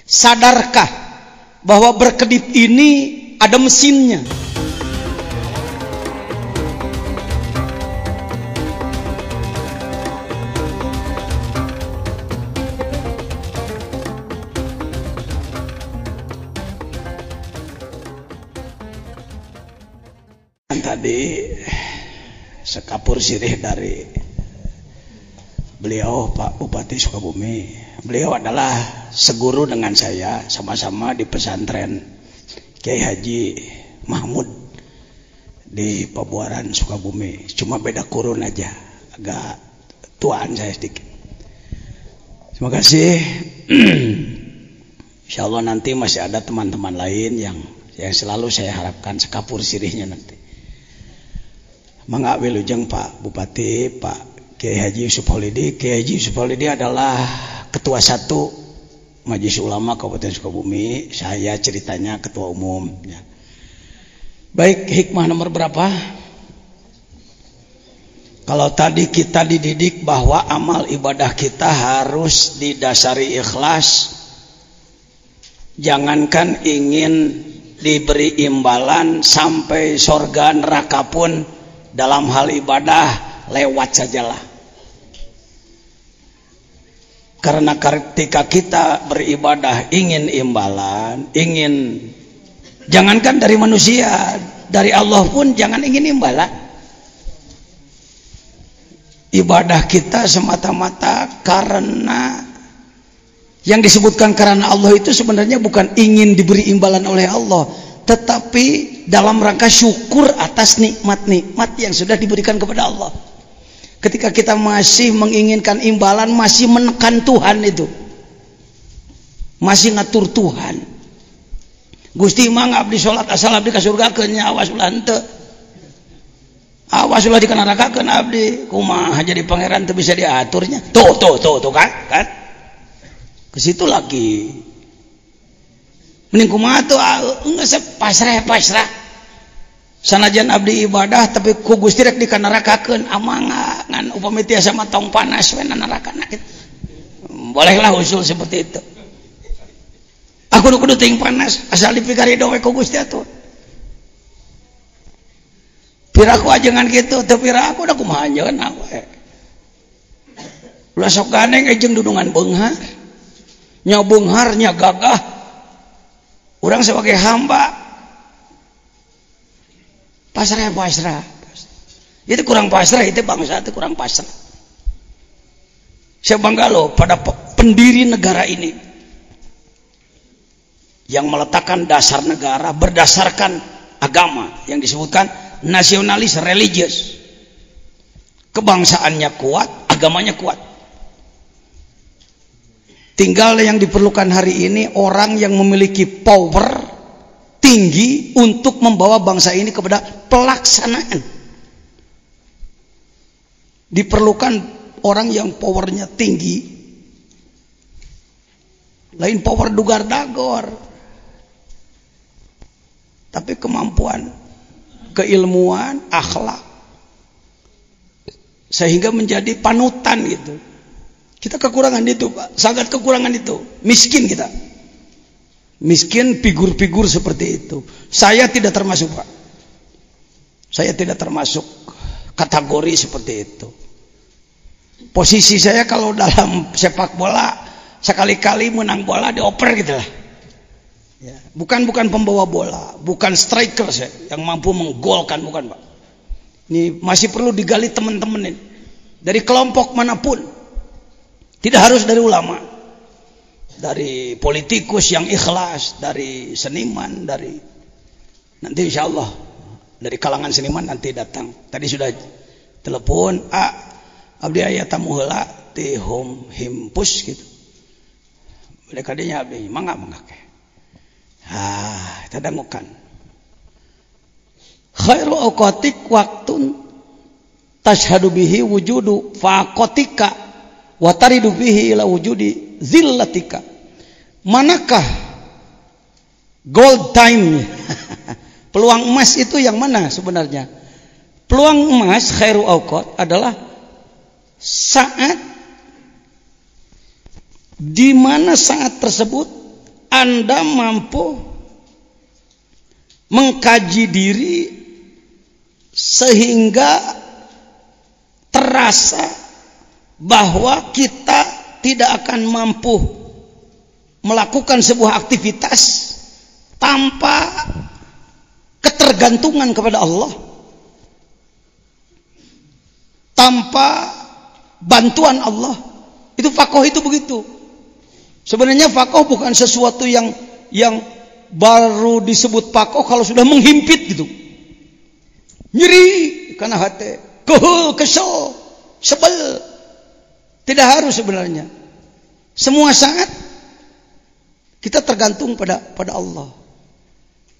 Sadarkah bahwa berkedip ini ada mesinnya? Tadi sekapur sirih dari beliau Pak Bupati Sukabumi. Beliau adalah seguru dengan saya, sama-sama di pesantren Kiai Haji Mahmud di Pabuaran Sukabumi. Cuma beda kurun aja, agak tuaan saya sedikit. Terima kasih. Insya Allah nanti masih ada teman-teman lain yang selalu saya harapkan sekapur sirihnya nanti. Mangga wilujeng Pak Bupati, Pak Kiai Haji Yusuf Holidi. Kiai Haji Yusuf Holidi adalah Ketua 1 Majelis Ulama Kabupaten Sukabumi. Saya ceritanya Ketua Umum. Ya. Baik, hikmah nomor berapa? Kalau tadi kita dididik bahwa amal ibadah kita harus didasari ikhlas. Jangankan ingin diberi imbalan sampai surga neraka pun dalam hal ibadah lewat sajalah. Karena ketika kita beribadah ingin imbalan, jangankan dari manusia, dari Allah pun jangan ingin imbalan. Ibadah kita semata-mata karena yang disebutkan karena Allah itu sebenarnya bukan ingin diberi imbalan oleh Allah, tetapi dalam rangka syukur atas nikmat-nikmat yang sudah diberikan kepada Allah. Ketika kita masih menginginkan imbalan, masih menekan Tuhan itu, masih ngatur Tuhan. Gusti mah abdi sholat asal abdi ka surga keun nya, awas ulah henteu. Awas ulah dikanarakakeun abdi, kumaha jadi pangeran teu bisa diaturnya. Tuh kan? Ke situ lagi. Mending kumaha tuh geus pasrah. Sanajan abdi ibadah tapi ku Gusti rek dikanarakakeun amangga ngan upami tiasa mah tong panas we narakana kitu. Bolehlah usul seperti itu. Aku kudu teuing panas asal dipikarido we ku Gusti atuh. Piraku ajengan kitu teu piraku da kumaha anjeunna we. Ulah sok ganeng jeung dudungan beunghar. Nya beunghar nya gagah. Urang sebagai hamba pasrah. Itu kurang pasrah, itu bangsa itu kurang pasrah. Saya bangga loh pada pendiri negara ini yang meletakkan dasar negara berdasarkan agama yang disebutkan nasionalis religius. Kebangsaannya kuat, agamanya kuat. Tinggal yang diperlukan hari ini orang yang memiliki power tinggi untuk membawa bangsa ini kepada pelaksanaan. Diperlukan orang yang powernya tinggi, lain power dugar-dagor, tapi kemampuan, keilmuan, akhlak, sehingga menjadi panutan gitu. Kita kekurangan itu Pak, sangat kekurangan itu, miskin kita. Miskin figur-figur seperti itu. Saya tidak termasuk Pak. Saya tidak termasuk kategori seperti itu. Posisi saya kalau dalam sepak bola sekali-kali menang bola dioper gitu lah. Ya, bukan pembawa bola, bukan striker saya yang mampu menggolkan, bukan Pak. Ini masih perlu digali teman-teman ini dari kelompok manapun. Tidak harus dari ulama. Dari politikus yang ikhlas, dari seniman, dari nanti insya Allah dari kalangan seniman nanti datang. Tadi sudah telepon, abdi aya tamu heula ti home himpus gitu. Boleh kadinya abdi mangga ke. Tadangukan. Khairu awqatik waktun tashhadu bihi wujudu faqatika wa taridu bihi ila wujudi zillatika. Manakah gold time? Peluang emas itu yang mana sebenarnya? Peluang emas khairu awqat adalah saat di mana saat tersebut Anda mampu mengkaji diri sehingga terasa bahwa kita tidak akan mampu melakukan sebuah aktivitas tanpa ketergantungan kepada Allah, tanpa bantuan Allah. Itu faqih itu begitu. Sebenarnya faqih bukan sesuatu yang baru disebut faqih kalau sudah menghimpit gitu. Nyeri karena hati, kesel, sebel. Tidak harus sebenarnya. Semua saat kita tergantung pada Allah.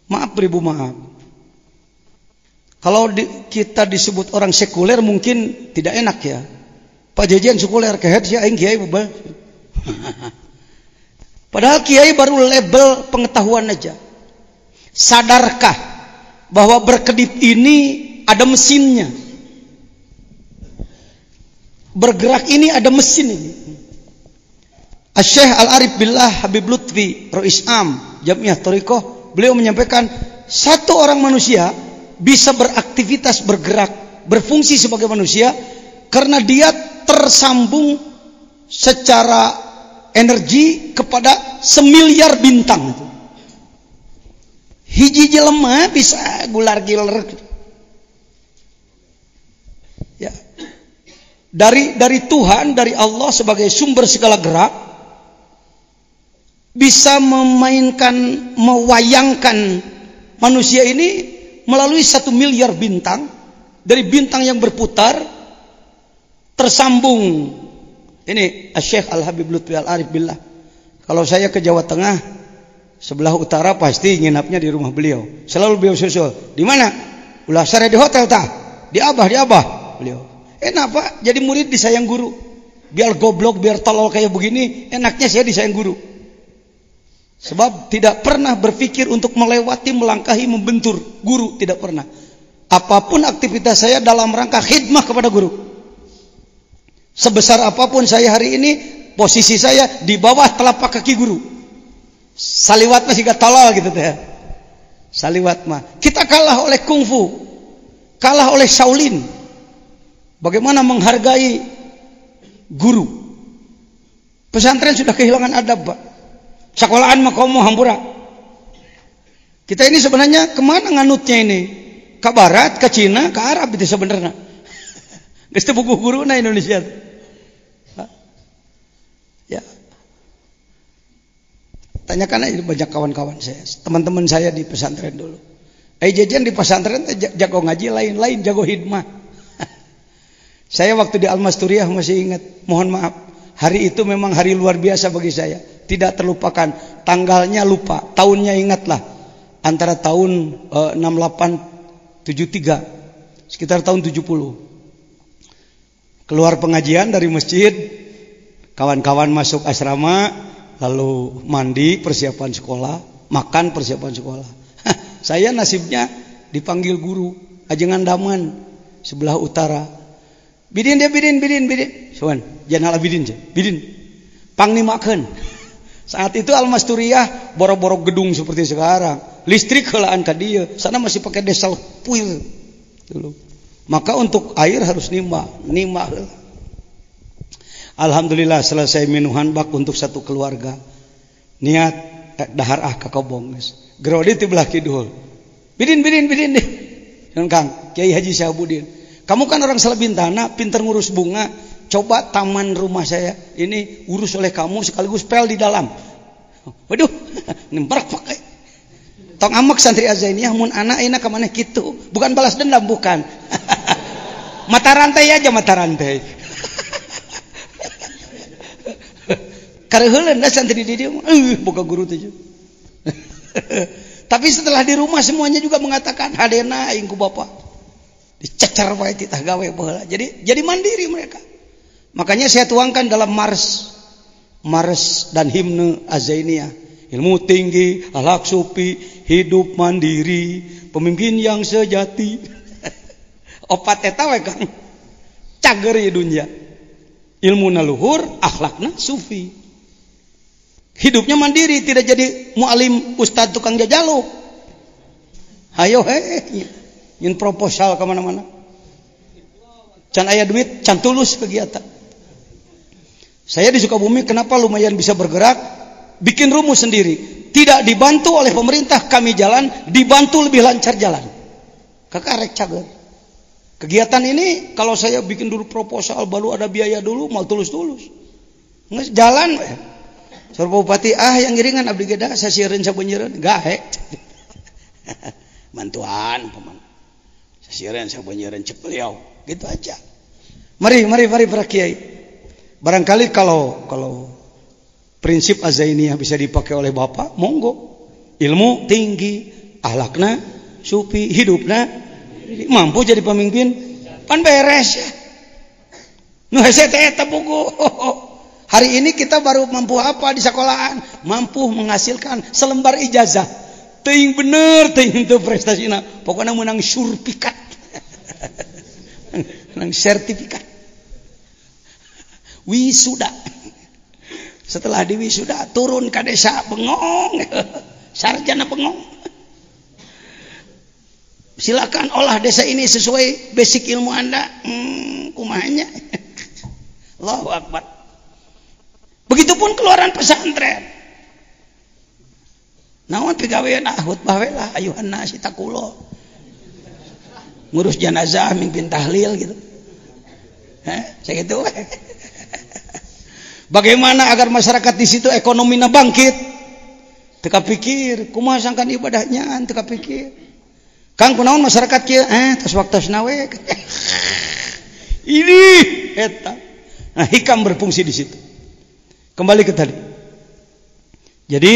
Maaf beribu maaf. Kalau kita disebut orang sekuler mungkin tidak enak ya. Pak Jejen sekuler kehet sih aing kiai bebal. Padahal kiai baru label pengetahuan aja. Sadarkah bahwa berkedip ini ada mesinnya? Bergerak ini ada mesin ini. Syekh Al-Arif Billah Habib Lutfi Rois Am Jamiah Thariqah, beliau menyampaikan satu orang manusia bisa beraktivitas, bergerak, berfungsi sebagai manusia karena dia tersambung secara energi kepada semiliar bintang. Hiji jelema bisa gular giler. Ya. Dari Tuhan, dari Allah sebagai sumber segala gerak, bisa mewayangkan manusia ini melalui 1 miliar bintang, dari bintang yang berputar tersambung. Ini Syekh Al-Habib Lutfi Al-Arif Billah. Kalau saya ke Jawa Tengah, sebelah utara pasti nginapnya di rumah beliau. Selalu beliau susul. Di mana? Ulah sare di hotel tah. Di Abah beliau. Enak Pak, jadi murid disayang guru. Biar goblok, biar tolol kayak begini, enaknya saya disayang guru. Sebab tidak pernah berpikir untuk melewati, melangkahi, membentur guru, tidak pernah. Apapun aktivitas saya dalam rangka khidmah kepada guru. Sebesar apapun saya hari ini, posisi saya di bawah telapak kaki guru. Saliwat masih gak tolol gitu teh. Saliwat mah. Kita kalah oleh kungfu, kalah oleh Shaolin. Bagaimana menghargai guru? Pesantren sudah kehilangan adab, Pak. Sekolahan mah komo hampura. Kita ini sebenarnya kemana nganutnya ini? Ke barat, ke Cina, ke Arab itu sebenarnya. Geus teu buku guruna Indonesia. Ya. Tanyakan aja banyak kawan-kawan saya, teman-teman saya di pesantren dulu. Jejen di pesantren jago ngaji, lain-lain jago hidmah. Saya waktu di Al-Masturiah masih ingat, mohon maaf, hari itu memang hari luar biasa bagi saya. Tidak terlupakan, tanggalnya lupa, tahunnya ingatlah. Antara tahun 68-73, sekitar tahun 70. Keluar pengajian dari masjid, kawan-kawan masuk asrama, lalu mandi persiapan sekolah, makan persiapan sekolah. Saya nasibnya dipanggil guru, ajengan daman sebelah utara. Bidin. Soan, jangan bidin. Pang nimakeun. Saat itu Al-Masturiah boro-boro gedung seperti sekarang. Listrik heulaan ka dieu, sana masih pakai desal puir dulu. Maka untuk air harus nimba. Alhamdulillah selesai minuhan bak untuk satu keluarga. Niat dahar ka kobong geus. Gerodi ti belah kidul. Bidin deh. Kang Kiai Haji Syahabudin. Kamu kan orang Salabintana, pinter ngurus bunga. Coba taman rumah saya ini urus oleh kamu sekaligus pel di dalam. Waduh, nimbarak pakai. Tong amak santri Azainiyah mun anak ayeuna ka maneh kitu. Bukan balas dendam, bukan. Mata rantai aja, mata rantai. Kareuheuleun da santri di dieu boga guru teh. Tapi setelah di rumah semuanya juga mengatakan hadena aing ku bapa. Dicecer wae titah gawe baheula. Jadi mandiri mereka. Makanya saya tuangkan dalam mars dan himne Azainiyah. Ilmu tinggi, akhlak sufi, hidup mandiri, pemimpin yang sejati. Opat eta we Kang. Cager ieu dunya. Ilmuna luhur, akhlakna sufi. Hidupnya mandiri, tidak jadi mualim ustad tukang jajaluk. Ayo nyin proposal ke mana-mana. Can aya duit, can tulus kegiatan. Saya di Sukabumi kenapa lumayan bisa bergerak? Bikin rumus sendiri. Tidak dibantu oleh pemerintah, kami jalan, dibantu lebih lancar jalan. Kakarek cager. Kegiatan ini kalau saya bikin dulu proposal, baru ada biaya dulu, mau tulus-tulus. Nges jalan. Saur Bupati, yang ngiringan abdi geda, saya siereun sabeunyereun, gahe. Bantuan paman. Saya siereun sabeunyereun cepeliau, gitu aja. Mari para kiai. Barangkali kalau prinsip azainiyah bisa dipakai oleh Bapak, monggo. Ilmu tinggi, akhlakna supi, hidupna mampu jadi pemimpin, pan beres ya. Nu hese teh eta buku. Hari ini kita baru mampu apa di sekolahan? Mampu menghasilkan selembar ijazah. Teuing bener teuing teu prestasina. Pokoknya menang surpikat. Menang sertifikat. Wisuda. Setelah di wisuda turun ke desa bengong. Sarjana bengong. Silakan olah desa ini sesuai basic ilmu Anda. Kumahanya. Allahu Akbar. Begitupun keluaran pesantren. Naon pigawean khutbah we lah ayuhan nasi takulo. Ngurus jenazah, mimpin tahlil gitu. Segitu. Bagaimana agar masyarakat di situ ekonominya bangkit? Teka pikir, kumaha sangkan ibadahnya, teka pikir. Kang kunaon masyarakat kieu? Tos waktosna we. Ini eta. Nah, hikam berfungsi di situ. Kembali ke tadi. Jadi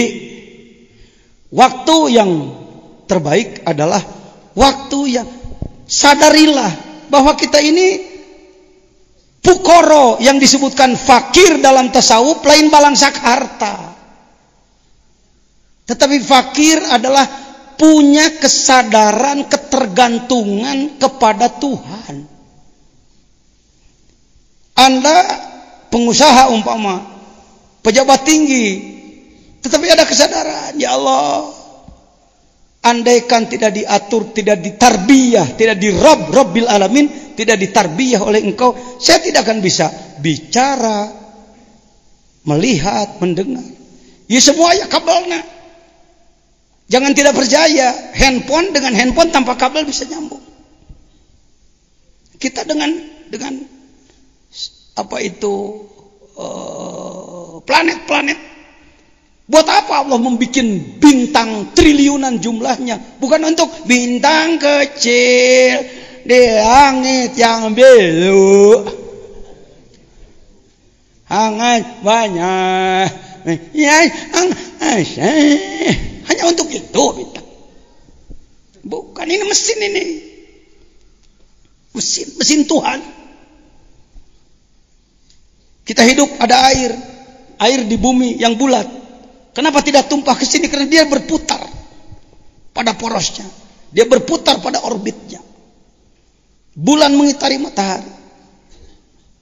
waktu yang terbaik adalah waktu yang sadarilah bahwa kita ini fukoro, yang disebutkan fakir dalam tasawuf lain balangsak harta. Tetapi fakir adalah punya kesadaran ketergantungan kepada Tuhan. Anda pengusaha umpama pejabat tinggi, tetapi ada kesadaran, ya Allah, andaikan tidak diatur, tidak ditarbiyah, tidak Rabbil alamin, tidak ditarbiyah oleh Engkau, saya tidak akan bisa bicara, melihat, mendengar. Ya semua ya kabelnya. Jangan tidak percaya, handphone dengan handphone tanpa kabel bisa nyambung. Kita dengan apa itu planet-planet. Buat apa Allah membuat bintang triliunan jumlahnya? Bukan untuk bintang kecil di langit yang biru, hangat banyak, hanya untuk itu bintang. Bukan, ini mesin, ini mesin Tuhan. Kita hidup ada air di bumi yang bulat. Kenapa tidak tumpah ke sini? Karena dia berputar pada porosnya. Dia berputar pada orbitnya. Bulan mengitari matahari,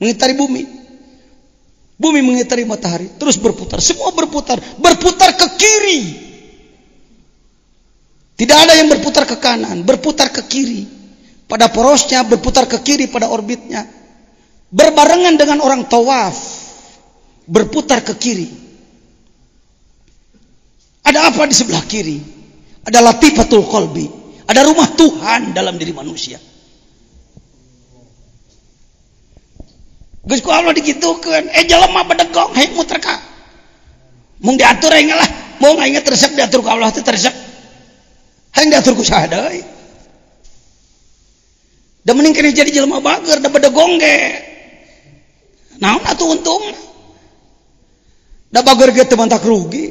mengitari bumi. Bumi mengitari matahari, terus berputar. Semua berputar ke kiri. Tidak ada yang berputar ke kanan, berputar ke kiri. Pada porosnya, berputar ke kiri pada orbitnya. Berbarengan dengan orang tawaf, berputar ke kiri. Ada apa di sebelah kiri? Ada latifatul qalbi, ada rumah Tuhan dalam diri manusia. Geus ku Allah digitukeun, jelema bedegong hayang muter ka. Mung diatur aing lah, mung aing teresep diatur ku Allah teh teresep. Hayang diatur ku saha deui? Da mending kene jadi jelema bager, da bedegong ge. Naon atuh untungna? Da bager ge teu mantak rugi.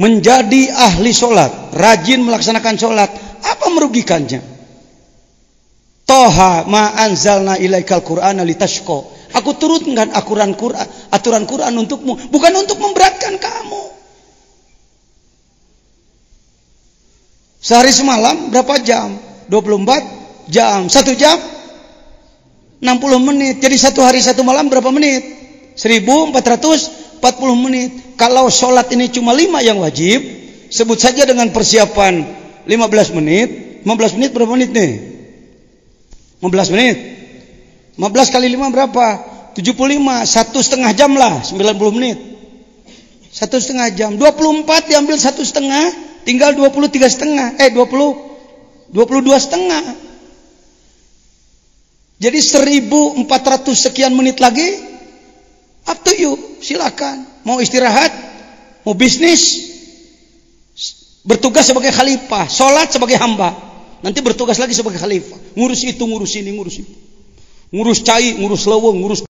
Menjadi ahli sholat, rajin melaksanakan sholat, apa merugikannya? Toha ma anzalna ilaikal qur'ana litashqa. Aku turunkan aturan Quran untukmu, bukan untuk memberatkan kamu. Sehari semalam berapa jam? 24 jam. 1 jam 60 menit. Jadi 1 hari 1 malam berapa menit? 1440 40 menit. Kalau sholat ini cuma 5 yang wajib, sebut saja dengan persiapan 15 menit. 15 menit berapa menit nih? 15 menit. 15 kali 5 berapa? 75. 1,5 jam lah, 90 menit. 1,5 jam. 24 diambil 1,5, tinggal 23,5. 22,5. Jadi 1.400 sekian menit lagi, up to you, silakan. Mau istirahat, mau bisnis, bertugas sebagai khalifah, sholat sebagai hamba, nanti bertugas lagi sebagai khalifah, ngurus itu, ngurus ini, ngurus itu, ngurus cai, ngurus leweng, ngurus